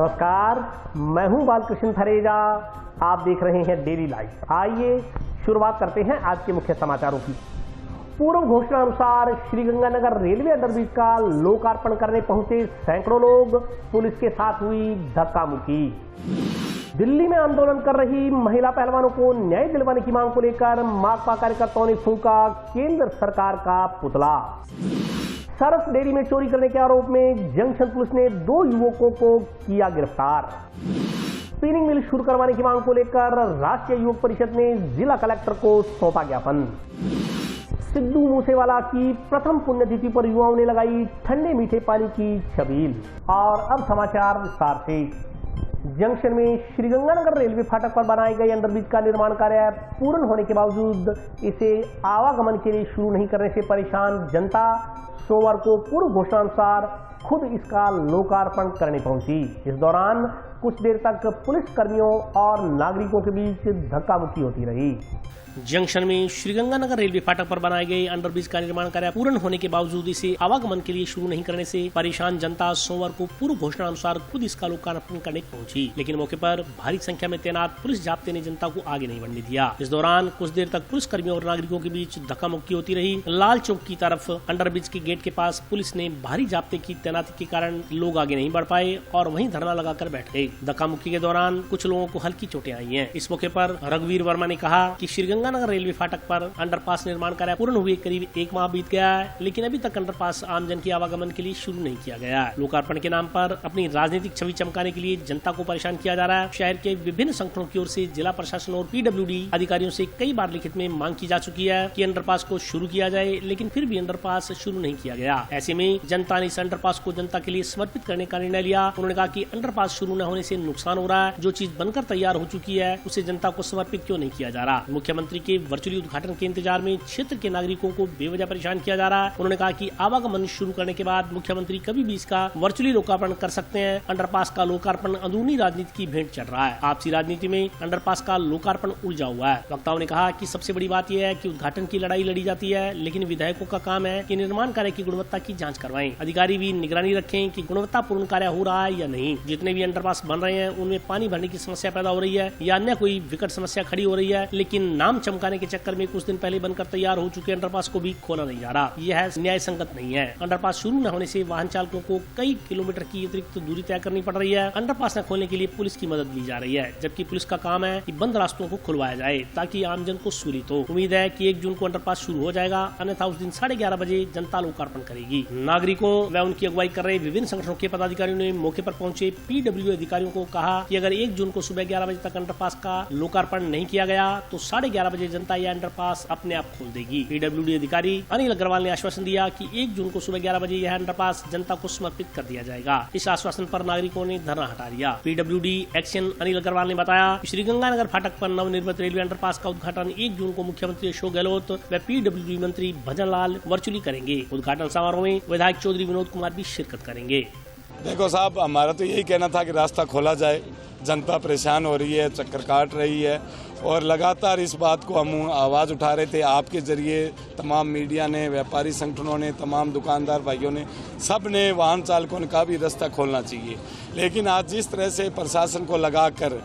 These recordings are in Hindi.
नमस्कार, मैं हूं बालकृष्ण थरेजा। आप देख रहे हैं डेली लाइव। आइए शुरुआत करते हैं आज के मुख्य समाचारों की। पूर्व घोषणा अनुसार श्रीगंगानगर रेलवे अंडरब्रिज का लोकार्पण करने पहुंचे सैकड़ों लोग, पुलिस के साथ हुई धक्का मुक्की। दिल्ली में आंदोलन कर रही महिला पहलवानों को न्याय दिलवाने की मांग को लेकर माकपा कार्यकर्ताओं ने फूंका केंद्र सरकार का पुतला। सरस डेयरी में चोरी करने के आरोप में जंक्शन पुलिस ने 2 युवकों को किया गिरफ्तार। स्पिनिंग मिल शुरू करवाने की मांग को लेकर राष्ट्रीय युवक परिषद ने जिला कलेक्टर को सौंपा ज्ञापन। सिद्धू मूसेवाला की प्रथम पुण्यतिथि पर युवाओं ने लगाई ठंडे मीठे पानी की छबील। और अब समाचार विस्तार से। जंक्शन में श्रीगंगानगर रेलवे फाटक पर बनाए गए अंडरब्रिज का निर्माण कार्य पूर्ण होने के बावजूद इसे आवागमन के लिए शुरू नहीं करने से परेशान जनता सोमवार को पूर्व घोषणानुसार खुद इसका लोकार्पण करने पहुंची। इस दौरान कुछ देर तक पुलिस कर्मियों और नागरिकों के बीच धक्का मुक्की होती रही। जंक्शन में श्रीगंगानगर रेलवे फाटक पर बनाए गए अंडरब्रिज का निर्माण कार्य पूर्ण होने के बावजूद इसे आवागमन के लिए शुरू नहीं करने से परेशान जनता सोमवार को पूर्व घोषणा अनुसार खुद इसका लोकार्पण करने पहुंची, लेकिन मौके पर भारी संख्या में तैनात पुलिस जाब्ते ने जनता को आगे नहीं बढ़ने दिया। इस दौरान कुछ देर तक पुलिस कर्मियों और नागरिकों के बीच धक्का मुक्की होती रही। लाल चौक की तरफ अंडरब्रिज के गेट के पास पुलिस ने भारी जाब्ते की तैनाती के कारण लोग आगे नहीं बढ़ पाए और वहीं धरना लगाकर बैठ गए। धक्का मुक्की के दौरान कुछ लोगों को हल्की चोटें आई हैं। इस मौके पर रघुवीर वर्मा ने कहा कि श्रीगंगानगर रेलवे फाटक पर अंडरपास निर्माण कार्य पूर्ण हुए करीब 1 माह बीत गया है, लेकिन अभी तक अंडरपास आमजन के आवागमन के लिए शुरू नहीं किया गया है। लोकार्पण के नाम पर अपनी राजनीतिक छवि चमकाने के लिए जनता को परेशान किया जा रहा है। शहर के विभिन्न संगठनों की ओर से जिला प्रशासन और PWD अधिकारियों से कई बार लिखित में मांग की जा चुकी है कि अंडरपास को शुरू किया जाए, लेकिन फिर भी अंडरपास शुरू नहीं किया गया। ऐसे में जनता ने इस अंडरपास को जनता के लिए समर्पित करने का निर्णय लिया। उन्होंने कहा कि अंडरपास शुरू न होने से नुकसान हो रहा है, जो चीज बनकर तैयार हो चुकी है उसे जनता को समर्पित क्यों नहीं किया जा रहा। मुख्यमंत्री के वर्चुअली उद्घाटन के इंतजार में क्षेत्र के नागरिकों को बेवजह परेशान किया जा रहा है। उन्होंने कहा कि आवागमन शुरू करने के बाद मुख्यमंत्री कभी भी इसका वर्चुअली लोकार्पण कर सकते हैं। अंडरपास का लोकार्पण अंदरूनी राजनीति की भेंट चढ़ रहा है। आपसी राजनीति में अंडरपास का लोकार्पण उलझा हुआ है। वक्ताओं ने कहा कि सबसे बड़ी बात यह है कि उद्घाटन की लड़ाई लड़ी जाती है, लेकिन विधायकों का काम है कि निर्माण कार्य की गुणवत्ता की जाँच करवाएं। अधिकारी भी निगरानी रखें कि गुणवत्तापूर्ण कार्य हो रहा है या नहीं। जितने भी अंडरपास बन रहे हैं उनमें पानी भरने की समस्या पैदा हो रही है या अन्य कोई विकट समस्या खड़ी हो रही है, लेकिन नाम चमकाने के चक्कर में कुछ दिन पहले बनकर तैयार हो चुके अंडरपास को भी खोला नहीं जा रहा। यह न्याय संगत नहीं है। अंडरपास शुरू न होने से वाहन चालकों को कई किलोमीटर की अतिरिक्त दूरी तय करनी पड़ रही है। अंडरपास न खोलने के लिए पुलिस की मदद ली जा रही है, जबकि पुलिस का काम है कि बंद रास्तों को खुलवाया जाए ताकि आमजन को सहूलियत हो। उम्मीद है कि 1 जून को अंडरपास शुरू हो जाएगा, अन्यथा उस दिन 11:30 बजे जनता लोकार्पण करेगी। नागरिकों व उनकी अगुवाई कर रहे विभिन्न संगठनों के पदाधिकारियों ने मौके पर पहुंचे PWD अधिकारियों को कहा कि अगर 1 जून को सुबह 11 बजे तक अंडरपास का लोकार्पण नहीं किया गया तो 11:30 बजे जनता यह अंडरपास अपने आप खोल देगी। PWD अधिकारी अनिल अग्रवाल ने आश्वासन दिया कि 1 जून को सुबह 11 बजे यह अंडरपास जनता को समर्पित कर दिया जाएगा। इस आश्वासन पर नागरिकों ने धरना हटा दिया। PWD एक्शन अनिल अग्रवाल ने बताया कि श्रीगंगानगर फाटक पर नवनिर्मित रेलवे अंडरपास का उद्घाटन 1 जून को मुख्यमंत्री अशोक गहलोत व PWD मंत्री भजन लाल वर्चुअली करेंगे। उद्घाटन समारोह में विधायक चौधरी विनोद कुमार भी शिरकत करेंगे। देखो साहब, हमारा तो यही कहना था कि रास्ता खोला जाए। जनता परेशान हो रही है, चक्कर काट रही है और लगातार इस बात को हम आवाज़ उठा रहे थे। आपके जरिए तमाम मीडिया ने, व्यापारी संगठनों ने, तमाम दुकानदार भाइयों ने, सब ने, वाहन चालकों ने कहा भी रास्ता खोलना चाहिए। लेकिन आज जिस तरह से प्रशासन को लगाकर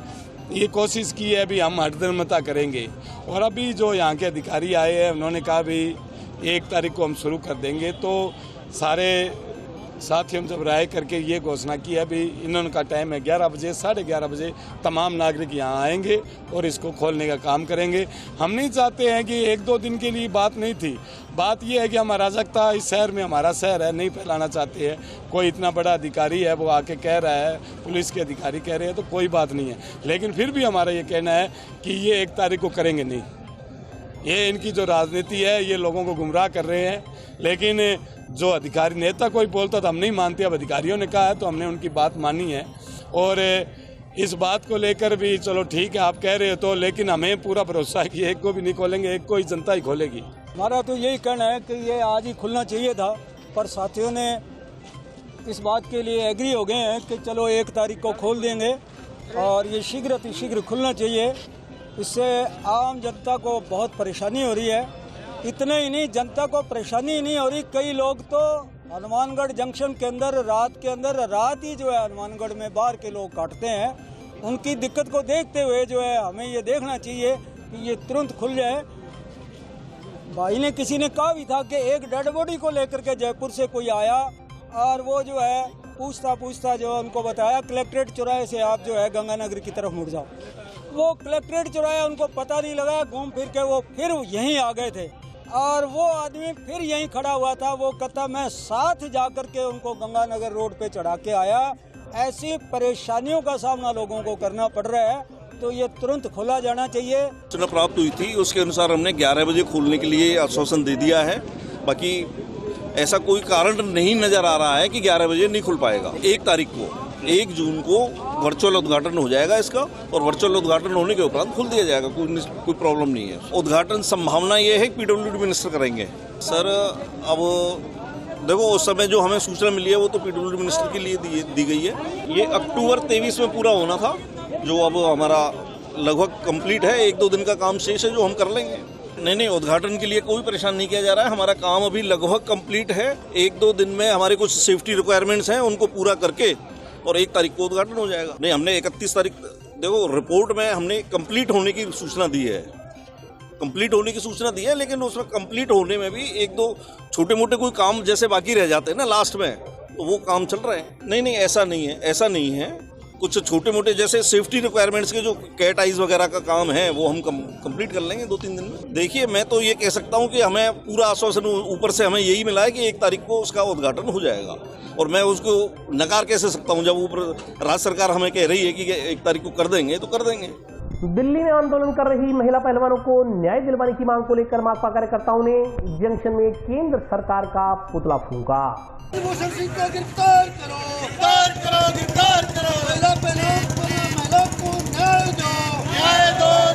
ये कोशिश की है भी हम हठधर्मता करेंगे, और अभी जो यहाँ के अधिकारी आए हैं उन्होंने कहा भी 1 तारीख को हम शुरू कर देंगे, तो सारे साथियों जब राय करके ये घोषणा की है भी इन्होंने का टाइम है 11 बजे, 11:30 बजे तमाम नागरिक यहाँ आएंगे और इसको खोलने का काम करेंगे। हम नहीं चाहते हैं कि 1-2 दिन के लिए बात नहीं थी। बात ये है कि हम अराजकता इस शहर में, हमारा शहर है, नहीं फैलाना चाहते हैं। कोई इतना बड़ा अधिकारी है वो आके कह रहा है, पुलिस के अधिकारी कह रहे हैं, तो कोई बात नहीं है। लेकिन फिर भी हमारा ये कहना है कि ये 1 तारीख को करेंगे नहीं। ये इनकी जो राजनीति है ये लोगों को गुमराह कर रहे हैं। लेकिन जो अधिकारी नेता कोई बोलता तो हम नहीं मानते, अब अधिकारियों ने कहा है तो हमने उनकी बात मानी है। और इस बात को लेकर भी चलो ठीक है आप कह रहे हो तो, लेकिन हमें पूरा भरोसा है कि 1 को भी नहीं खोलेंगे, 1 को ही जनता ही खोलेगी। हमारा तो यही कहना है कि ये आज ही खुलना चाहिए था, पर साथियों ने इस बात के लिए एग्री हो गए हैं कि चलो 1 तारीख को खोल देंगे और ये शीघ्र खुलना चाहिए। इससे आम जनता को बहुत परेशानी हो रही है। इतने ही नहीं, जनता को परेशानी ही नहीं हो रही, कई लोग तो हनुमानगढ़ जंक्शन के अंदर रात ही जो है हनुमानगढ़ में बाहर के लोग काटते हैं। उनकी दिक्कत को देखते हुए जो है हमें ये देखना चाहिए कि ये तुरंत खुल जाए। भाई ने किसी ने कहा भी था कि एक डेड बॉडी को लेकर के जयपुर से कोई आया और वो जो है पूछता जो उनको बताया कलेक्ट्रेट चौराहे से आप जो है गंगानगर की तरफ मुड़ जाओ। वो कलेक्ट्रेट चौराहे उनको पता नहीं लगा, घूम फिर के वो फिर यहीं आ गए थे और वो आदमी फिर यहीं खड़ा हुआ था। वो कहता मैं साथ जाकर के उनको गंगानगर रोड पे चढ़ा के आया। ऐसी परेशानियों का सामना लोगों को करना पड़ रहा है, तो ये तुरंत खोला जाना चाहिए। सूचना प्राप्त हुई थी, उसके अनुसार हमने 11 बजे खोलने के लिए आश्वासन दे दिया है। बाकी ऐसा कोई कारण नहीं नजर आ रहा है कि 11 बजे नहीं खुल पाएगा। 1 जून को वर्चुअल उद्घाटन हो जाएगा इसका, और वर्चुअल उद्घाटन होने के उपरांत खोल दिया जाएगा। कोई प्रॉब्लम नहीं है। उद्घाटन संभावना ये है कि पीडब्ल्यूडी मिनिस्टर करेंगे। सर अब देखो, उस समय जो हमें सूचना मिली है वो तो पीडब्ल्यूडी मिनिस्टर के लिए दी गई है। ये अक्टूबर 23 में पूरा होना था, जो अब हमारा लगभग कंप्लीट है। 1-2 दिन का काम शेष है जो हम कर लेंगे। नहीं, उद्घाटन के लिए कोई परेशान नहीं किया जा रहा है। हमारा काम अभी लगभग कंप्लीट है। 1-2 दिन में हमारे कुछ सेफ्टी रिक्वायरमेंट्स हैं, उनको पूरा करके और 1 तारीख को उद्घाटन हो जाएगा। नहीं, हमने 31 तारीख, देखो रिपोर्ट में हमने कंप्लीट होने की सूचना दी है, लेकिन उसमें कंप्लीट होने में भी 1-2 छोटे मोटे कोई काम जैसे बाकी रह जाते हैं ना लास्ट में, तो वो काम चल रहे हैं। नहीं, ऐसा नहीं है। कुछ छोटे मोटे जैसे सेफ्टी रिक्वायरमेंट्स के जो कैट आइज वगैरह का काम है वो हम कंप्लीट कर लेंगे 2-3 दिन में। देखिए, मैं तो ये कह सकता हूँ कि हमें पूरा आश्वासन ऊपर से हमें यही मिला है कि 1 तारीख को उसका उद्घाटन हो जाएगा, और मैं उसको नकार कैसे सकता हूँ जब ऊपर राज्य सरकार हमें कह रही है कि 1 तारीख को कर देंगे तो कर देंगे। दिल्ली में आंदोलन कर रही महिला पहलवानों को न्याय दिलवाने की मांग को लेकर माकपा कार्यकर्ताओं ने जंक्शन में केंद्र सरकार का पुतला फूंका। कुलभूषण सिंह को गिरफ्तार करो, गिरफ्तार करो। महिला को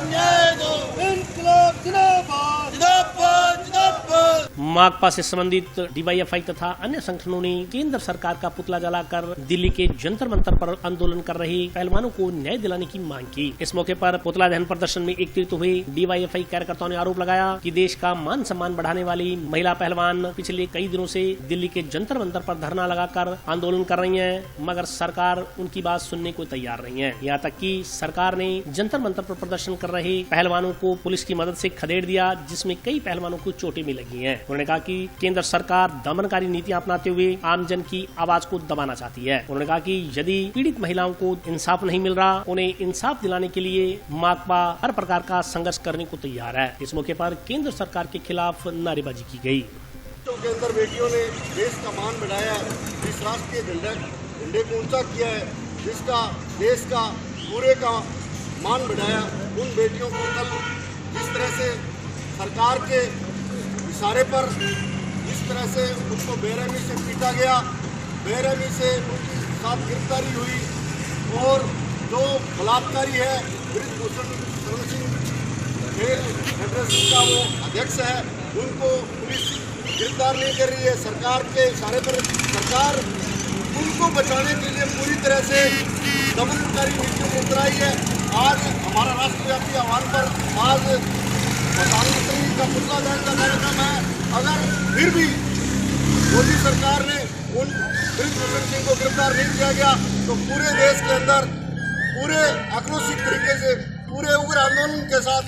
न्याय दो, इनकलाब जिंदाबाद, जिंदाबाद, जिंदाबाद। माकपा से संबंधित डीवाईएफआई तथा अन्य संगठनों ने केंद्र सरकार का पुतला जलाकर दिल्ली के जंतर मंतर पर आंदोलन कर रहे पहलवानों को न्याय दिलाने की मांग की। इस मौके पर पुतला दहन प्रदर्शन में एकत्रित हुए डीवाईएफआई कार्यकर्ताओं ने आरोप लगाया कि देश का मान सम्मान बढ़ाने वाली महिला पहलवान पिछले कई दिनों से दिल्ली के जंतर मंतर पर धरना लगाकर आंदोलन कर रही है, मगर सरकार उनकी बात सुनने को तैयार नहीं है। यहाँ तक कि सरकार ने जंतर मंतर पर प्रदर्शन कर रहे पहलवानों को पुलिस की मदद से खदेड़ दिया, जिसमें कई पहलवानों को चोटें भी लगी हैं। उन्होंने कहा कि केंद्र सरकार दमनकारी नीतियां अपनाते हुए आमजन की आवाज को दबाना चाहती है। उन्होंने कहा कि यदि पीड़ित महिलाओं को इंसाफ नहीं मिल रहा, उन्हें इंसाफ दिलाने के लिए माकपा हर प्रकार का संघर्ष करने को तैयार है। इस मौके पर केंद्र सरकार के खिलाफ नारेबाजी की गई। के अंदर बेटियों ने देश का मान बढ़ाया, इस राष्ट्रीय झंडे को ऊंचा किया है, जिसका देश का पूरे का मान बढ़ाया। उन बेटियों को कल जिस तरह से सरकार के इशारे पर जिस तरह से उनको बेरहमी से पीटा गया, बेरहमी से उनके साथ गिरफ्तारी हुई, और जो बलात्कारी है कुलभूषण सिंह खेल फेडरेशन का वो अध्यक्ष है, उनको पुलिस गिरफ्तार नहीं कर रही है। सरकार के इशारे पर सरकार उनको बचाने के लिए पूरी तरह से दमनकारी नीतियों को उतराई है। आज हमारा राष्ट्रव्यापी आह्वान पर आज प्रधानमंत्री का पुतला दहन का कार्यक्रम है। अगर फिर भी मोदी सरकार ने उन कुलभूषण सिंह को गिरफ्तार नहीं किया गया तो पूरे देश के अंदर पूरे आक्रोशित तरीके से पूरे उग्र आंदोलन के साथ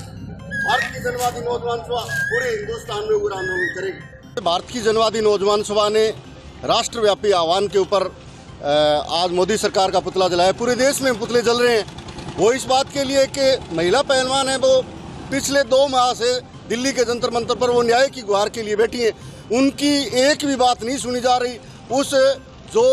भारतीय जनवादी नौजवान सभा पूरे हिंदुस्तान में उग्र आंदोलन करेगी। भारतीय जनवादी नौजवान सभा ने राष्ट्रव्यापी आह्वान के ऊपर आज मोदी सरकार का पुतला जलाया। पूरे देश में पुतले जल रहे हैं। वो इस बात के लिए कि महिला पहलवान है, वो पिछले 2 माह से दिल्ली के जंतर मंतर पर वो न्याय की गुहार के लिए बैठी हैं। उनकी एक भी बात नहीं सुनी जा रही। उस जो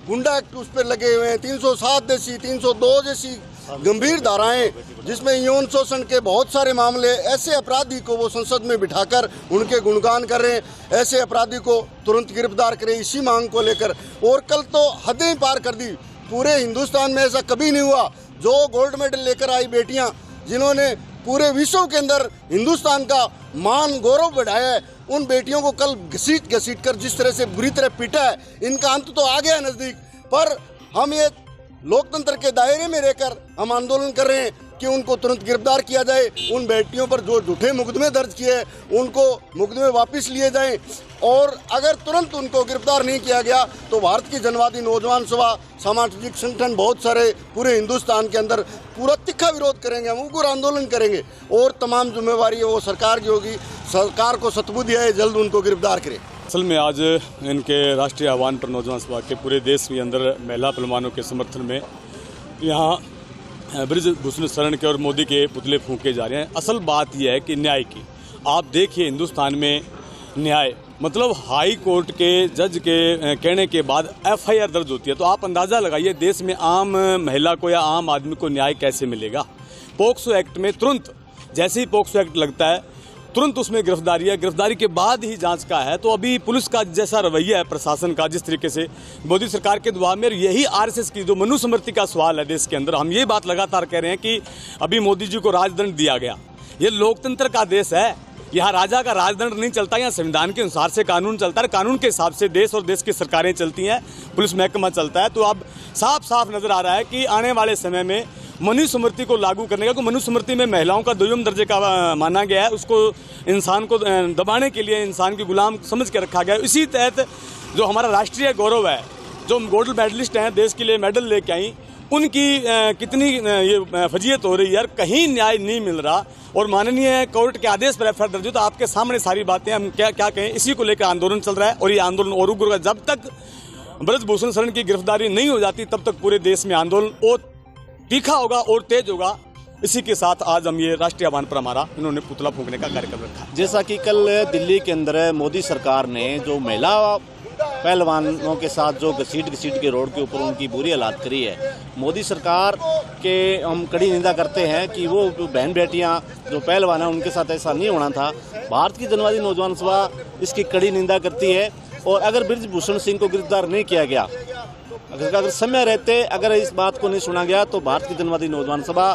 गुंडा एक्ट उस पर लगे हुए हैं, 307 जैसी 302 जैसी गंभीर धाराएं, जिसमें यौन शोषण के बहुत सारे मामले, ऐसे अपराधी को वो संसद में बिठाकर उनके गुणगान कर रहे हैं। ऐसे अपराधी को तुरंत गिरफ्तार करें, इसी मांग को लेकर। और कल तो हदें पार कर दी। पूरे हिंदुस्तान में ऐसा कभी नहीं हुआ। जो गोल्ड मेडल लेकर आई बेटियां, जिन्होंने पूरे विश्व के अंदर हिंदुस्तान का मान गौरव बढ़ाया है, उन बेटियों को कल घसीट कर जिस तरह से बुरी तरह पीटा है, इनका अंत तो आ गया है नजदीक। पर हम ये लोकतंत्र के दायरे में रहकर हम आंदोलन कर रहे हैं कि उनको तुरंत गिरफ्तार किया जाए। उन बेटियों पर जो झूठे मुकदमे दर्ज किए हैं उनको मुकदमे वापस लिए जाएं। और अगर तुरंत उनको गिरफ्तार नहीं किया गया तो भारत की जनवादी नौजवान सभा, सामाजिक संगठन बहुत सारे पूरे हिंदुस्तान के अंदर पूरा तीखा विरोध करेंगे, हम उग्र आंदोलन करेंगे और तमाम जिम्मेवारी है वो सरकार की होगी। सरकार को सद्बुद्धि है, जल्द उनको गिरफ्तार करे। असल में आज इनके राष्ट्रीय आह्वान पर नौजवान सभा के पूरे देश के अंदर महिला पहलवानों के समर्थन में यहाँ ब्रजभूषण शरण के और मोदी के पुतले फूंके जा रहे हैं। असल बात यह है कि न्याय की, आप देखिए हिंदुस्तान में न्याय मतलब हाई कोर्ट के जज के कहने के बाद एफआईआर दर्ज होती है, तो आप अंदाज़ा लगाइए देश में आम महिला को या आम आदमी को न्याय कैसे मिलेगा। पोक्सो एक्ट में तुरंत जैसे ही पोक्सो एक्ट लगता है तुरंत उसमें गिरफ्तारी है, गिरफ्तारी के बाद ही जांच का है। तो अभी पुलिस का जैसा रवैया है प्रशासन का, जिस तरीके से मोदी सरकार के दबाव में, यही आरएसएस की जो मनुस्मृति का सवाल है देश के अंदर, हम ये बात लगातार कह रहे हैं कि अभी मोदी जी को राजदंड दिया गया। ये लोकतंत्र का देश है, यहाँ राजा का राजदंड नहीं चलता, यहाँ संविधान के अनुसार से कानून चलता है, कानून के हिसाब से देश और देश की सरकारें चलती हैं, पुलिस महकमा चलता है। तो अब साफ साफ नजर आ रहा है कि आने वाले समय में मनुस्मृति को लागू करने का, क्योंकि मनुस्मृति में महिलाओं का द्वितीय दर्जे का माना गया है, उसको इंसान को दबाने के लिए इंसान की गुलाम समझ के रखा गया है। इसी तहत जो हमारा राष्ट्रीय गौरव है, जो गोल्ड मेडलिस्ट हैं देश के लिए मेडल लेके आई, उनकी कितनी ये फजीयत हो रही है, कहीं न्याय नहीं मिल रहा। और माननीय कोर्ट के आदेश पर एफआईआर दर्ज हो, तो आपके सामने सारी बातें, हम क्या कहें, इसी को लेकर आंदोलन चल रहा है और ये आंदोलन और उग्र होगा। जब तक ब्रजभूषण शरण की गिरफ्तारी नहीं हो जाती तब तक पूरे देश में आंदोलन और तीखा होगा और तेज होगा। इसी के साथ आज हम ये राष्ट्रीय आह्वान पर हमारा इन्होंने पुतला फूंकने का कार्यक्रम रखा। जैसा कि कल दिल्ली के अंदर मोदी सरकार ने जो महिला पहलवानों के साथ जो घसीट के रोड के ऊपर उनकी बुरी हालात करी है, मोदी सरकार के हम कड़ी निंदा करते हैं कि वो बहन बेटियां जो पहलवान हैं उनके साथ ऐसा नहीं होना था। भारत की जनवादी नौजवान सभा इसकी कड़ी निंदा करती है और अगर ब्रजभूषण सिंह को गिरफ्तार नहीं किया गया, अगर समय रहते अगर इस बात को नहीं सुना गया, तो भारत की जनवादी नौजवान सभा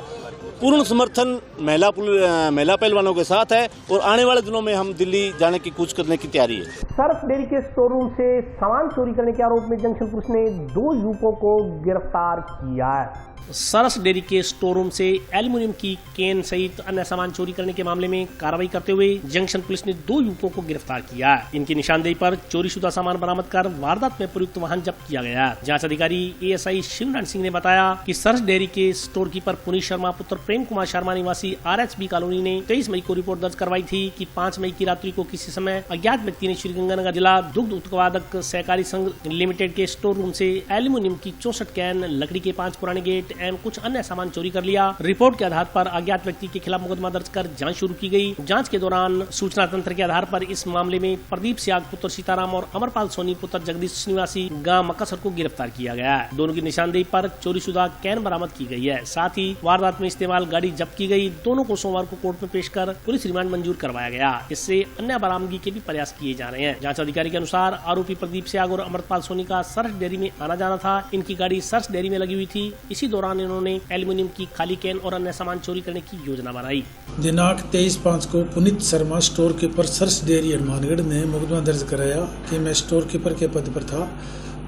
पूर्ण समर्थन महिला पहलवानों के साथ है और आने वाले दिनों में हम दिल्ली जाने की कूच करने की तैयारी है। सरस डेयरी के स्टोर रूम से सामान चोरी करने के आरोप में जंक्शन पुलिस ने 2 युवकों को गिरफ्तार किया है। सरस डेयरी के स्टोर रूम से एल्युमिनियम की कैन सहित अन्य सामान चोरी करने के मामले में कार्रवाई करते हुए जंक्शन पुलिस ने 2 युवकों को गिरफ्तार किया है। इनकी निशानदेही पर चोरीशुदा सामान बरामद कर वारदात में प्रयुक्त वाहन जब्त किया गया है। जांच अधिकारी एएसआई शिवनारायण सिंह ने बताया कि सरस डेयरी के स्टोर कीपर पुनीत शर्मा पुत्र प्रेम कुमार शर्मा निवासी आरएचबी कॉलोनी ने 23 मई को रिपोर्ट दर्ज करवाई थी कि 5 मई की रात्रि को किसी समय अज्ञात व्यक्ति ने श्रीगंगानगर जिला दुग्ध उत्पादक सहकारी संघ लिमिटेड के स्टोर रूम से एल्युमिनियम की 64 कैन, लकड़ी के 5 पुराने गेट एवं कुछ अन्य सामान चोरी कर लिया। रिपोर्ट के आधार पर अज्ञात व्यक्ति के खिलाफ मुकदमा दर्ज कर जांच शुरू की गई। जांच के दौरान सूचना तंत्र के आधार पर इस मामले में प्रदीप सियाग पुत्र सीताराम और अमरपाल सोनी पुत्र जगदीश निवासी गांव मक्कासर को गिरफ्तार किया गया है। दोनों की निशानदेही पर चोरीशुदा कैन बरामद की गई है। साथ ही वारदात में इस्तेमाल गाड़ी जब्त की गई। दोनों को सोमवार को कोर्ट में पेश कर पुलिस रिमांड मंजूर करवाया गया। इससे अन्य बरामदगी के भी प्रयास किए जा रहे हैं। जांच अधिकारी के अनुसार आरोपी प्रदीप सियाग और अमरपाल सोनी का सरस डेयरी में आना जाना था। इनकी गाड़ी सरस डेयरी में लगी हुई थी। इसी दौरान इन्होंने एल्युमिनियम की खाली कैन और अन्य सामान चोरी करने की योजना बनाई। दिनांक 23/5 को पुनीत शर्मा स्टोर कीपर सरस डेयरी हनुमानगढ़ ने मुकदमा दर्ज कराया कि मैं स्टोर कीपर के पद पर था,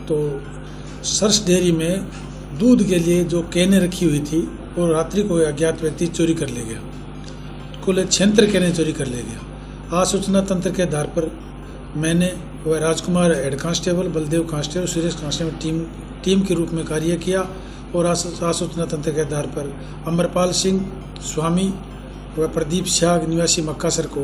तो सरस डेयरी में दूध के लिए जो कैनें रखी हुई थी और रात्रि को अज्ञात व्यक्ति चोरी कर ले गया। कुल 76 कैनें चोरी कर ले गया। आसूचना तंत्र के आधार पर मैंने वह Rajkumar head constable, Baldev constable, Suresh constable team के रूप में कार्य किया और आसूचना तंत्र के आधार पर अमरपाल सिंह स्वामी व प्रदीप सियाग निवासी मक्कासर को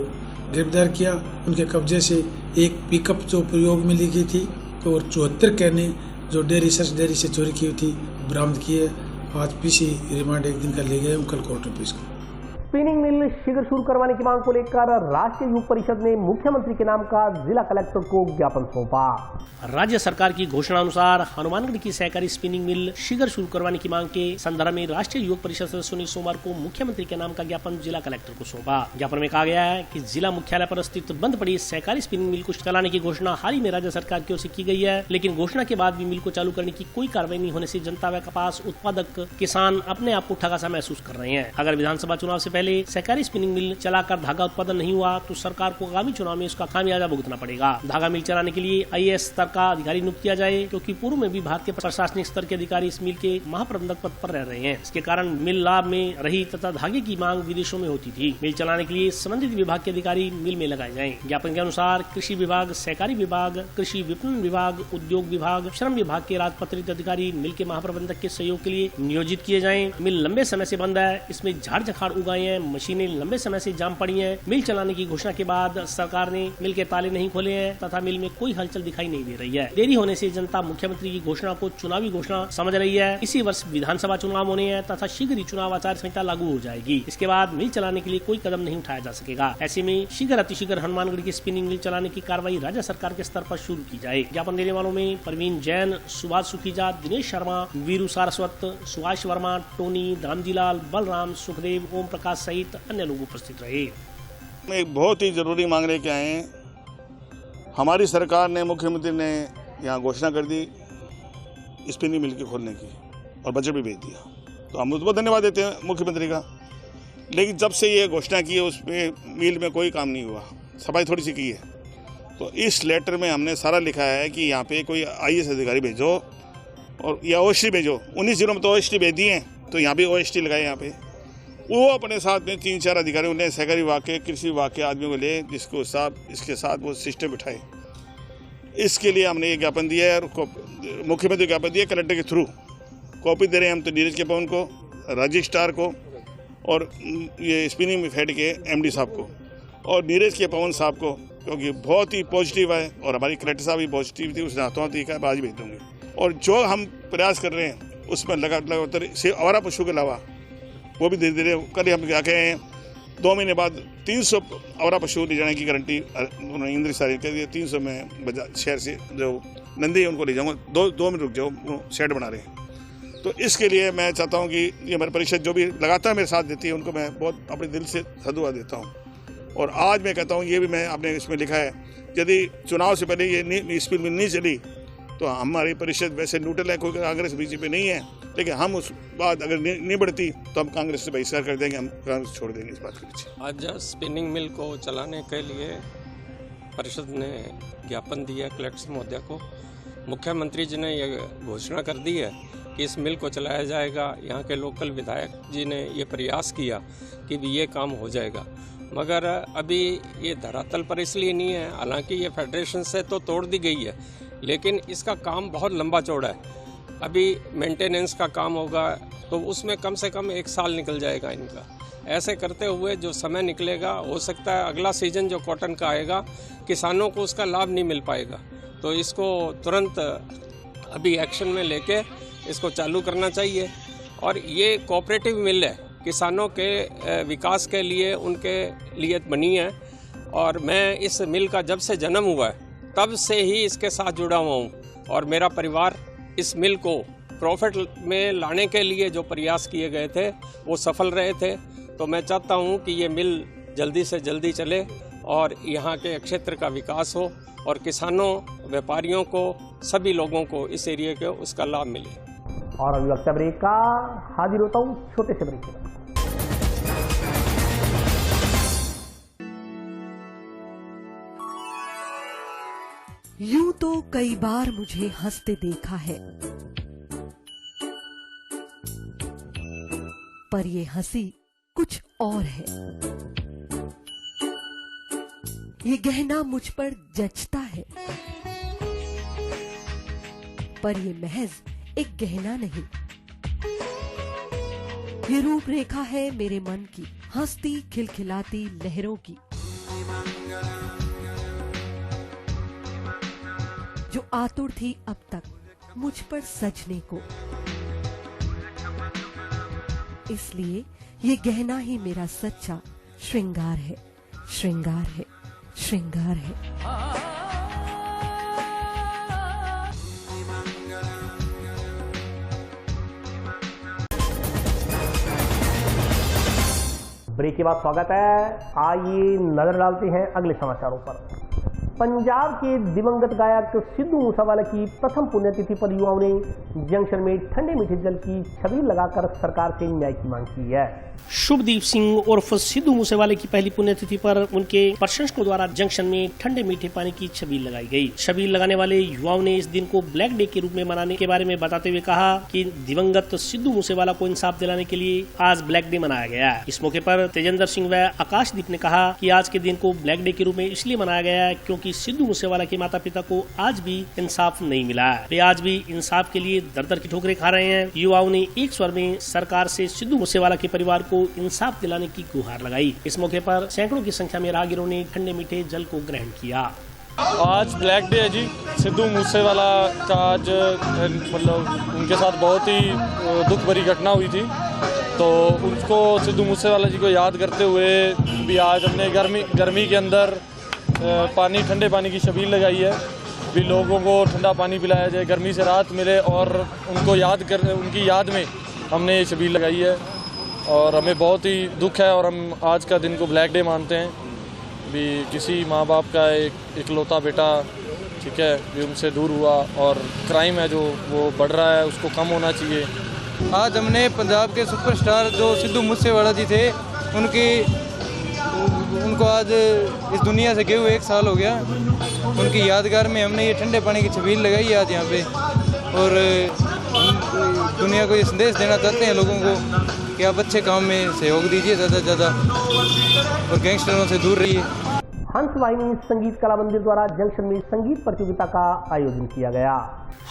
गिरफ्तार किया। उनके कब्जे से एक पिकअप जो प्रयोग में ली गई थी और 74 कैने जो सरस डेयरी से चोरी की हुई थी बरामद किए। आज पीसी रिमांड 1 दिन का ले गए, कल कोर्ट में पेश किया। स्पिनिंग मिल शीघ्र शुरू करवाने की मांग को लेकर राष्ट्रीय युवक परिषद ने मुख्यमंत्री के नाम का जिला कलेक्टर को ज्ञापन सौंपा। राज्य सरकार की घोषणा अनुसार हनुमानगढ़ की सहकारी स्पिनिंग मिल शीघ्र शुरू करवाने की मांग के संदर्भ में राष्ट्रीय युवक परिषद सदस्यों ने सोमवार को मुख्यमंत्री के नाम का ज्ञापन जिला कलेक्टर को सौंपा। ज्ञापन में कहा गया है कि जिला मुख्यालय पर स्थित बंद पड़ी सहकारी स्पिनिंग मिल को चलाने की घोषणा हाल ही में राज्य सरकार की ओर से की गई है, लेकिन घोषणा के बाद भी मिल को चालू करने की कोई कार्रवाई नहीं होने से जनता व कपास उत्पादक किसान अपने आप को ठगा सा महसूस कर रहे हैं। अगर विधानसभा चुनाव से पहले पहले सहकारी स्पिनिंग मिल चलाकर धागा उत्पादन नहीं हुआ तो सरकार को आगामी चुनाव में इसका खामियाजा भुगतना पड़ेगा। धागा मिल चलाने के लिए IAS स्तर का अधिकारी नियुक्त किया जाए, क्योंकि पूर्व में भी विभाग के प्रशासनिक स्तर के अधिकारी इस मिल के महाप्रबंधक पद पर रह रहे हैं। इसके कारण मिल लाभ में रही तथा धागे की मांग विदेशों में होती थी। मिल चलाने के लिए संबंधित विभाग के अधिकारी मिल में लगाए जाएं। ज्ञापन के अनुसार कृषि विभाग, सहकारी विभाग, कृषि विपणन विभाग, उद्योग विभाग, श्रम विभाग के राजपत्रित अधिकारी मिल के महाप्रबंधक के सहयोग के लिए नियोजित किए जाएं। मिल लंबे समय से बंद है, इसमें झाड़ झखाड़ उगाए हैं, मशीनें लंबे समय से जाम पड़ी हैं। मिल चलाने की घोषणा के बाद सरकार ने मिल के ताले नहीं खोले हैं तथा मिल में कोई हलचल दिखाई नहीं दे रही है। देरी होने से जनता मुख्यमंत्री की घोषणा को चुनावी घोषणा समझ रही है। इसी वर्ष विधानसभा चुनाव होने हैं तथा शीघ्र ही चुनाव आचार संहिता लागू हो जाएगी। इसके बाद मिल चलाने के लिए कोई कदम नहीं उठाया जा सकेगा। ऐसे में शीघ्र अतिशीघ्र हनुमानगढ़ की स्पिनिंग मिल चलाने की कार्रवाई राज्य सरकार के स्तर पर शुरू की जाए। ज्ञापन देने वालों में प्रवीण जैन, सुभाष सुखीजा, दिनेश शर्मा, वीरू सारस्वत, सुभाष वर्मा, टोनी, दामजीलाल, बलराम, सुखदेव, ओम प्रकाश सहित अन्य लोग उपस्थित रहे। एक बहुत ही जरूरी मांग लेके आए हैं। हमारी सरकार ने, मुख्यमंत्री ने यहाँ घोषणा कर दी स्पिनिंग मिल के खोलने की और बजट भी भेज दिया, तो हम उसको धन्यवाद देते हैं मुख्यमंत्री का। लेकिन जब से ये घोषणा की है उस पर मिल में कोई काम नहीं हुआ, सफाई थोड़ी सी की है। तो इस लेटर में हमने सारा लिखा है कि यहाँ पे कोई IAS अधिकारी भेजो और या OST भेजो। 19 जिलों में तो OST भेज दिए हैं, तो यहाँ भी OST लगाए। यहाँ पे वो अपने साथ में 3-4 अधिकारी उन्हें सहकारी विभाग के, कृषि विभाग के आदमियों को ले, जिसको इसके साथ वो सिस्टम बिठाए। इसके लिए हमने ये ज्ञापन दिया है और मुख्यमंत्री ज्ञापन दिया कलेक्टर के थ्रू कॉपी दे रहे हैं हम तो नीरज के पवन को, रजिस्ट्रार को और ये स्पिनिंग फेड के MD साहब को और नीरज के पवन साहब को, क्योंकि बहुत ही पॉजिटिव है और हमारी कलेक्टर साहब भी पॉजिटिव थी। उसने हाथों हाथ है, आज भेज दूँगी। और जो हम प्रयास कर रहे हैं उसमें लगातार से आवारा पशु के अलावा वो भी धीरे धीरे कल हम क्या कहे हैं 2 महीने बाद 300 आवारा पशु ले जाने की गारंटी उन्होंने इंद्र सारी कह दिया। 300 में बाजार शहर से जो नंदी है उनको ले जाऊँगा, 2 मिनट रुक जाओ, वो शेड बना रहे हैं। तो इसके लिए मैं चाहता हूँ कि ये हमारी परिषद जो भी लगातार मेरे साथ देती है उनको मैं बहुत अपने दिल से धन्यवाद देता हूँ। और आज मैं कहता हूँ, ये भी मैं आपने इसमें लिखा है, यदि चुनाव से पहले ये स्पिनिंग मिल नहीं चली तो हमारी परिषद वैसे न्यूट्रल है, कोई कांग्रेस बीजेपी नहीं है, लेकिन हम उस बात अगर नहीं बढ़ती तो हम कांग्रेस से बहिष्कार कर देंगे, हम कांग्रेस छोड़ देंगे इस बात के पीछे। आज स्पिनिंग मिल को चलाने के लिए परिषद ने ज्ञापन दिया कलेक्टर महोदय को। मुख्यमंत्री जी ने यह घोषणा कर दी है कि इस मिल को चलाया जाएगा। यहाँ के लोकल विधायक जी ने ये प्रयास किया कि भी ये काम हो जाएगा, मगर अभी ये धरातल पर इसलिए नहीं है। हालांकि ये फेडरेशन से तो तोड़ दी गई है, लेकिन इसका काम बहुत लंबा चौड़ा है। अभी मेंटेनेंस का काम होगा तो उसमें कम से कम 1 साल निकल जाएगा इनका। ऐसे करते हुए जो समय निकलेगा, हो सकता है अगला सीजन जो कॉटन का आएगा किसानों को उसका लाभ नहीं मिल पाएगा। तो इसको तुरंत अभी एक्शन में लेके इसको चालू करना चाहिए। और ये कोऑपरेटिव मिल है, किसानों के विकास के लिए उनके लिए बनी है। और मैं इस मिल का जब से जन्म हुआ है तब से ही इसके साथ जुड़ा हुआ हूँ और मेरा परिवार इस मिल को प्रॉफिट में लाने के लिए जो प्रयास किए गए थे वो सफल रहे थे। तो मैं चाहता हूँ कि ये मिल जल्दी से जल्दी चले और यहाँ के क्षेत्र का विकास हो और किसानों, व्यापारियों को, सभी लोगों को इस एरिया के उसका लाभ मिले। और अभी वक्त ब्रेक का हाजिर होता हूँ छोटे से ब्रेक के बाद। यूं तो कई बार मुझे हंसते देखा है, पर ये हंसी कुछ और है। ये गहना मुझ पर जचता है, पर ये महज एक गहना नहीं। ये रूपरेखा है मेरे मन की, हंसती खिलखिलाती लहरों की, जो आतुर थी अब तक मुझ पर सजने को। इसलिए ये गहना ही मेरा सच्चा श्रृंगार है, श्रृंगार है, श्रृंगार है। ब्रेक के बाद स्वागत है। आइए नजर डालते हैं अगले समाचारों पर। पंजाब के दिवंगत गायक सिद्धू मूसेवाला की प्रथम पुण्यतिथि पर युवाओं ने जंक्शन में ठंडे मीठे जल की छबील लगाकर सरकार से न्याय की मांग की है। शुभदीप सिंह उर्फ सिद्धू मूसेवाले की पहली पुण्यतिथि पर उनके प्रशंसकों द्वारा जंक्शन में ठंडे मीठे पानी की छबील लगाई गई। छबील लगाने वाले युवाओं ने इस दिन को ब्लैक डे के रूप में मनाने के बारे में बताते हुए कहा कि दिवंगत सिद्धू मूसेवाला को इंसाफ दिलाने के लिए आज ब्लैक डे मनाया गया है। इस मौके पर तेजेंद्र सिंह व आकाशदीप ने कहा कि आज के दिन को ब्लैक डे के रूप में इसलिए मनाया गया है क्योंकि सिद्धू मूसेवाला के माता पिता को आज भी इंसाफ नहीं मिला है। वे आज भी इंसाफ के लिए दर-दर की ठोकरें खा रहे हैं। युवाओं ने एक स्वर में सरकार से सिद्धू मूसेवाला के परिवार को इंसाफ दिलाने की गुहार लगाई। इस मौके पर सैकड़ों की संख्या में राहगीरों ने ठंडे मीठे जल को ग्रहण किया। आज ब्लैक डे है जी। सिद्धू मूसेवाला का आज मतलब उनके साथ बहुत ही दुख भरी घटना हुई थी, तो उनको सिद्धू मूसेवाला जी को याद करते हुए भी आज हमने गर्मी के अंदर ठंडे पानी की छबील लगाई है। भी लोगों को ठंडा पानी पिलाया जाए, गर्मी से राहत मिले, और उनकी याद में हमने ये छबील लगाई है। और हमें बहुत ही दुख है और हम आज का दिन को ब्लैक डे मानते हैं। भी किसी माँ बाप का एक इकलौता बेटा, ठीक है, भी उनसे दूर हुआ और क्राइम है जो वो बढ़ रहा है, उसको कम होना चाहिए। आज हमने पंजाब के सुपरस्टार जो सिद्धू मूसेवाला जी थे उनको आज इस दुनिया से गए हुए 1 साल हो गया। उनकी यादगार में हमने ये ठंडे पानी की छबील लगाई है आज यहाँ पे, और दुनिया को ये संदेश देना चाहते हैं लोगों को कि आप अच्छे काम में सहयोग दीजिए ज़्यादा से ज़्यादा और गैंगस्टरों से दूर रहिए। हंस वाहिनी संगीत कला मंदिर द्वारा जंक्शन में संगीत प्रतियोगिता का आयोजन किया गया।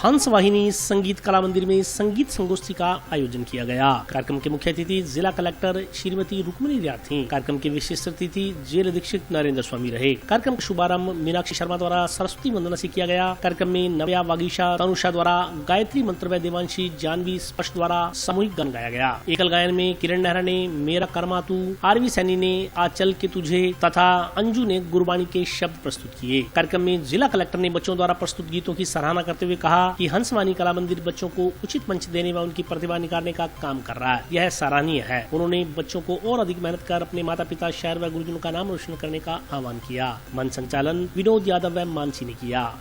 हंस वाहिनी संगीत कला मंदिर में संगीत संगोष्ठी का आयोजन किया गया। कार्यक्रम के मुख्य अतिथि जिला कलेक्टर श्रीमती रुक्मिणी रियात थी। कार्यक्रम के विशिष्ट अतिथि जेल अधीक्षक नरेंद्र स्वामी रहे। कार्यक्रम का शुभारंभ मीनाक्षी शर्मा द्वारा सरस्वती वंदना से किया गया। कार्यक्रम में नव्या वागीशा तनुषा द्वारा गायत्री मंत्र व देवांशी जानवी स्पष्ट द्वारा सामूहिक गान गाया गया। एकल गायन में किरण नेहरा ने मेरा कर्मा तू, आरवी सैनी ने आचल के तुझे तथा अंजू ने गुरबाणी के शब्द प्रस्तुत किए। कार्यक्रम में जिला कलेक्टर ने बच्चों द्वारा प्रस्तुत गीतों की सराहना करते हुए कहा कि हंस वाहिनी कला मंदिर बच्चों को उचित मंच देने व उनकी प्रतिभा निखारने का काम कर रहा है। यह सराहनीय है। उन्होंने बच्चों को और अधिक मेहनत कर अपने माता पिता, शहर व गुरुजनों का नाम रोशन करने का आह्वान किया। मंच संचालन विनोद यादव व मानसी ने किया।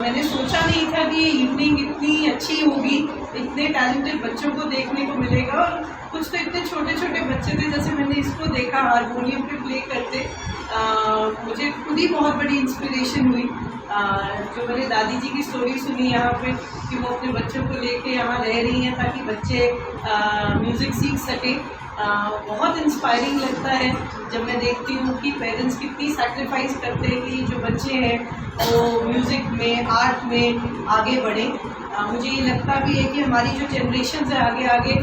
मैंने सोचा नहीं था कि ये इवनिंग इतनी अच्छी होगी, इतने टैलेंटेड बच्चों को देखने को मिलेगा। और कुछ तो इतने छोटे छोटे बच्चे थे, जैसे मैंने इसको देखा हारमोनियम पे प्ले करते, मुझे खुद ही बहुत बड़ी इंस्पिरेशन हुई। जो मेरे दादी जी की स्टोरी सुनी यहाँ पे कि वो अपने बच्चों को लेके यहाँ रह रही हैं ताकि बच्चे म्यूज़िक सीख सकें, बहुत इंस्पायरिंग लगता है जब मैं देखती हूँ कि पेरेंट्स कितनी सैक्रिफाइस करते हैं कि जो बच्चे हैं वो म्यूज़िक में, आर्ट में आगे बढ़ें। मुझे ये लगता भी है कि हमारी जो जनरेशन है आगे आगे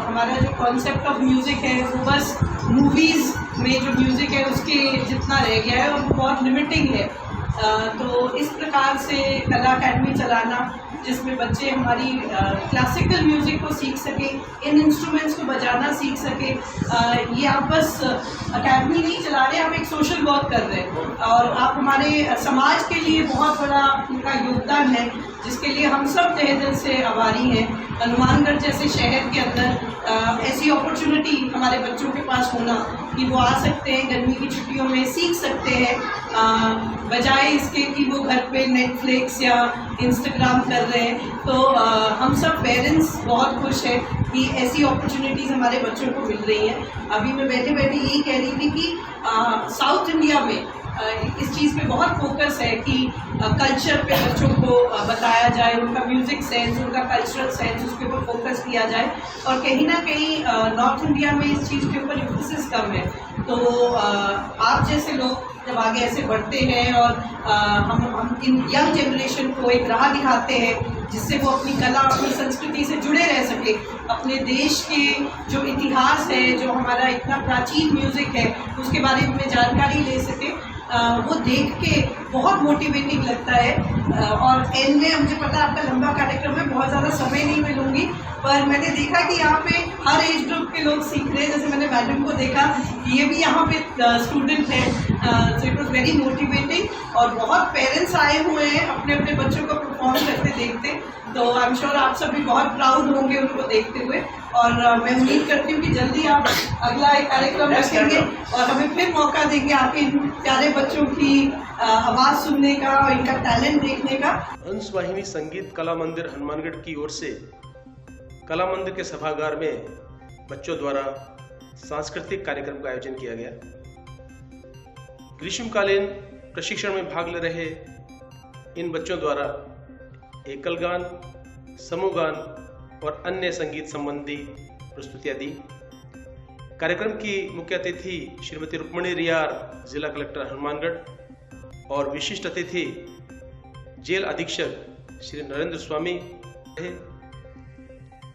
हमारा जो कॉन्सेप्ट ऑफ म्यूज़िक है वो बस मूवीज़ में जो म्यूज़िक है उसके जितना रह गया है और वो बहुत लिमिटिंग है। तो इस प्रकार से कला अकेडमी चलाना जिसमें बच्चे हमारी क्लासिकल म्यूज़िक को सीख सकें, इन इंस्ट्रूमेंट्स को बजाना सीख सकें। ये आप बस अकेडमी नहीं चला रहे, आप एक सोशल वर्क कर रहे हैं और आप हमारे समाज के लिए बहुत बड़ा उनका योगदान है, जिसके लिए हम सब तहे दिल से आभारी हैं। हनुमानगढ़ जैसे शहर के अंदर ऐसी अपॉर्चुनिटी हमारे बच्चों के पास होना कि वो आ सकते हैं, गर्मी की छुट्टियों में सीख सकते हैं, बजाय इसके कि वो घर पे नेटफ्लिक्स या इंस्टाग्राम कर रहे हैं। तो हम सब पेरेंट्स बहुत खुश हैं कि ऐसी अपॉर्चुनिटीज़ हमारे बच्चों को मिल रही हैं। अभी मैं बैठे बैठे यही कह रही थी कि साउथ इंडिया में इस चीज़ पे बहुत फोकस है कि कल्चर पे बच्चों को बताया जाए, उनका म्यूज़िक सेंस, उनका कल्चरल सेंस, उसके ऊपर फोकस किया जाए। और कहीं ना कहीं नॉर्थ इंडिया में इस चीज़ के ऊपर एम्फेसिस कम है। तो आप जैसे लोग जब आगे ऐसे बढ़ते हैं और हम इन यंग जनरेशन को एक राह दिखाते हैं जिससे वो अपनी कला, अपनी संस्कृति से जुड़े रह सके, अपने देश के जो इतिहास है, जो हमारा इतना प्राचीन म्यूज़िक है, उसके बारे में जानकारी ले सके, वो देख के बहुत मोटिवेटिंग लगता है। और एंड में मुझे पता है आपका लंबा कार्यक्रम है, बहुत ज़्यादा समय नहीं मिलूंगी, पर मैंने देखा कि यहाँ पे हर एज ग्रुप के लोग सीख रहे हैं। जैसे मैंने मैडम को देखा कि ये भी यहाँ पे स्टूडेंट हैं, so it was very motivating. और बहुत पेरेंट्स आए हुए हैं अपने अपने बच्चों को परफॉर्म करते देखते, तो आई एम श्योर आप सब भी बहुत प्राउड होंगे उनको देखते हुए। और मैं उम्मीद करती हूँ कि जल्दी आप अगला एक कार्यक्रम रखेंगे और हमें फिर मौका देंगे आपके इन प्यारे बच्चों की आवाज़ सुनने का और इनका टैलेंट देखने का। हंस वाहिनी संगीत कला मंदिर हनुमानगढ़ की ओर से कला मंदिर के सभागार में बच्चों द्वारा सांस्कृतिक कार्यक्रम का आयोजन किया गया। ग्रीष्मकालीन प्रशिक्षण में भाग ले रहे इन बच्चों द्वारा एकल गान, समूह गान और अन्य संगीत संबंधी प्रस्तुतियां दी। कार्यक्रम की मुख्य अतिथि श्रीमती रुक्मणी रियार, जिला कलेक्टर हनुमानगढ़, और विशिष्ट अतिथि जेल अधीक्षक श्री नरेंद्र स्वामी रहे।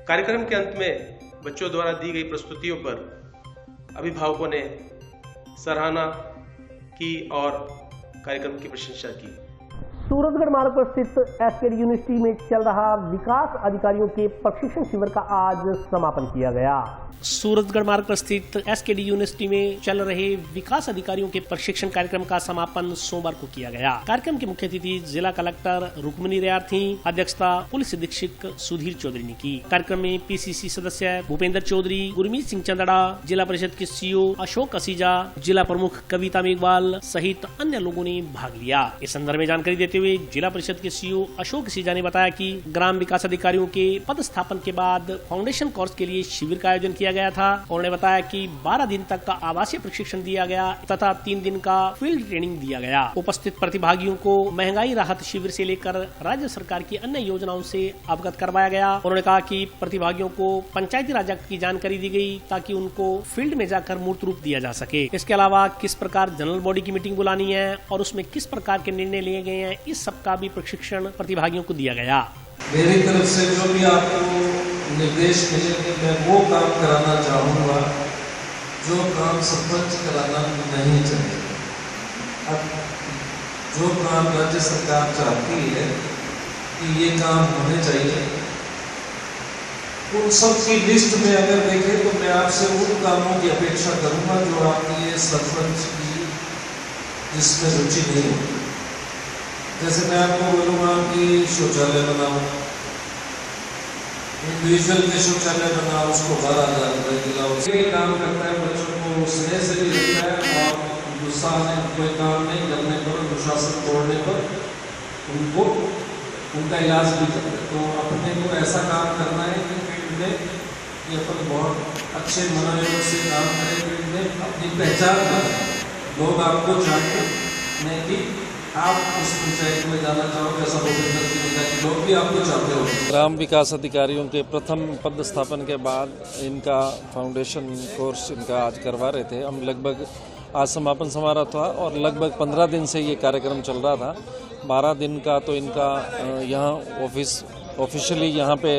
कार्यक्रम के अंत में बच्चों द्वारा दी गई प्रस्तुतियों पर अभिभावकों ने सराहना की और कार्यक्रम की प्रशंसा की। सूरजगढ़ मार्ग पर स्थित एसकेडी यूनिवर्सिटी में चल रहा विकास अधिकारियों के प्रशिक्षण शिविर का आज समापन किया गया। सूरजगढ़ मार्ग पर स्थित एसकेडी यूनिवर्सिटी में चल रहे विकास अधिकारियों के प्रशिक्षण कार्यक्रम का समापन सोमवार को किया गया। कार्यक्रम के मुख्य अतिथि जिला कलेक्टर रुक्मणी रियार थी। अध्यक्षता पुलिस अधीक्षक सुधीर चौधरी ने की। कार्यक्रम में पीसीसी सदस्य भूपेंद्र चौधरी, गुरमीत सिंह चंदड़ा, जिला परिषद के सीईओ अशोक असीजा, जिला प्रमुख कविता मेघवाल सहित अन्य लोगों ने भाग लिया। इस संदर्भ में जानकारी देते हुए जिला परिषद के सीईओ अशोक असीजा ने बताया कि ग्राम विकास अधिकारियों के पद स्थापन के बाद फाउंडेशन कोर्स के लिए शिविर का आयोजन किया गया था। उन्होंने बताया कि 12 दिन तक का आवासीय प्रशिक्षण दिया गया तथा 3 दिन का फील्ड ट्रेनिंग दिया गया। उपस्थित प्रतिभागियों को महंगाई राहत शिविर से लेकर राज्य सरकार की अन्य योजनाओं से अवगत करवाया गया। उन्होंने कहा कि प्रतिभागियों को पंचायती राज एक्ट की जानकारी दी गई ताकि उनको फील्ड में जाकर मूर्त रूप दिया जा सके। इसके अलावा किस प्रकार जनरल बॉडी की मीटिंग बुलानी है और उसमें किस प्रकार के निर्णय लिए गए हैं, इस सब का भी प्रशिक्षण प्रतिभागियों को दिया गया। मेरी तरफ से जो भी आपको निर्देश मिलेंगे मैं वो काम कराना चाहूँगा जो काम सरपंच कराना नहीं चाहिए। अब जो काम राज्य सरकार चाहती है कि ये काम होने चाहिए, उन सब की लिस्ट में अगर देखें तो मैं आपसे उन कामों की अपेक्षा करूँगा जो आपकी ये सरपंच की जिसमें रुचि नहीं होगी। जैसे मैं आपको बोलूँगा कि शौचालय बनाओ, इंडिविजुअल के शौचालय बनाओ, उसको 12,000 रुपये दिलाओ। ये काम करता है, बच्चों को स्नेह से भी रखता है और गुस्सा में कोई काम नहीं करने पर, अनुशासन तोड़ने पर उनको उनका इलाज भी करते हैं। तो अपने को ऐसा काम करना है कि फील्ड में ये अपन बहुत अच्छे मनोयोग से काम करें, फील्ड में अपनी पहचान करें, लोग आपको जानते नहीं कि आप उस पंचायत में जाना चाहोगे, ऐसा लोग भी आपको चाहते हो। ग्राम विकास अधिकारियों के प्रथम पद स्थापन के बाद इनका फाउंडेशन कोर्स इनका आज करवा रहे थे हम। लगभग आज समापन समारोह था और लगभग 15 दिन से ये कार्यक्रम चल रहा था। 12 दिन का तो इनका यहाँ ऑफिशियली यहाँ पे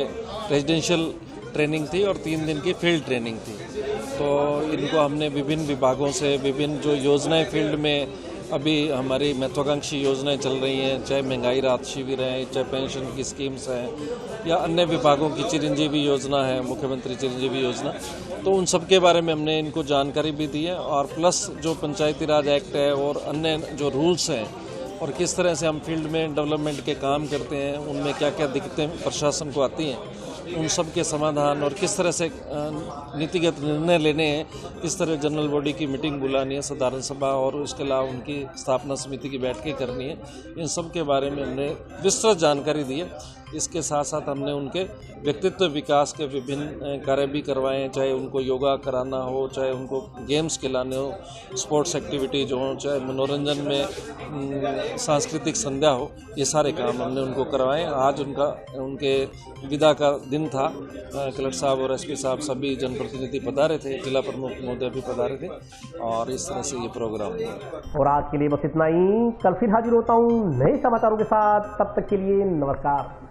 रेजिडेंशियल ट्रेनिंग थी और 3 दिन की फील्ड ट्रेनिंग थी। तो इनको हमने विभिन्न विभागों से विभिन्न जो योजनाएं फील्ड में अभी हमारी महत्वाकांक्षी योजनाएं चल रही हैं, चाहे महंगाई राहत शिविर है, चाहे पेंशन की स्कीम्स हैं या अन्य विभागों की चिरंजीवी योजना है, मुख्यमंत्री चिरंजीवी योजना, तो उन सब के बारे में हमने इनको जानकारी भी दी है। और प्लस जो पंचायती राज एक्ट है और अन्य जो रूल्स हैं और किस तरह से हम फील्ड में डेवलपमेंट के काम करते हैं, उनमें क्या क्या दिक्कतें प्रशासन को आती हैं, उन सब के समाधान और किस तरह से नीतिगत निर्णय लेने हैं, किस तरह जनरल बॉडी की मीटिंग बुलानी है, साधारण सभा और उसके अलावा उनकी स्थापना समिति की बैठकें करनी है, इन सब के बारे में हमने विस्तृत जानकारी दी है। इसके साथ साथ हमने उनके व्यक्तित्व विकास के विभिन्न कार्य भी करवाए, चाहे उनको योगा कराना हो, चाहे उनको गेम्स खिलाने हो, स्पोर्ट्स एक्टिविटीज हो, चाहे मनोरंजन में सांस्कृतिक संध्या हो, ये सारे काम हमने उनको करवाए। आज उनके विदा का दिन था। कलेक्टर साहब और एसपी साहब सभी जनप्रतिनिधि पधारे थे, जिला प्रमुख महोदय भी पधारे थे और इस तरह से ये प्रोग्राम हुआ। और आज के लिए बस इतना ही। कल फिर हाजिर होता हूँ नए समाचारों के साथ। तब तक के लिए नमस्कार।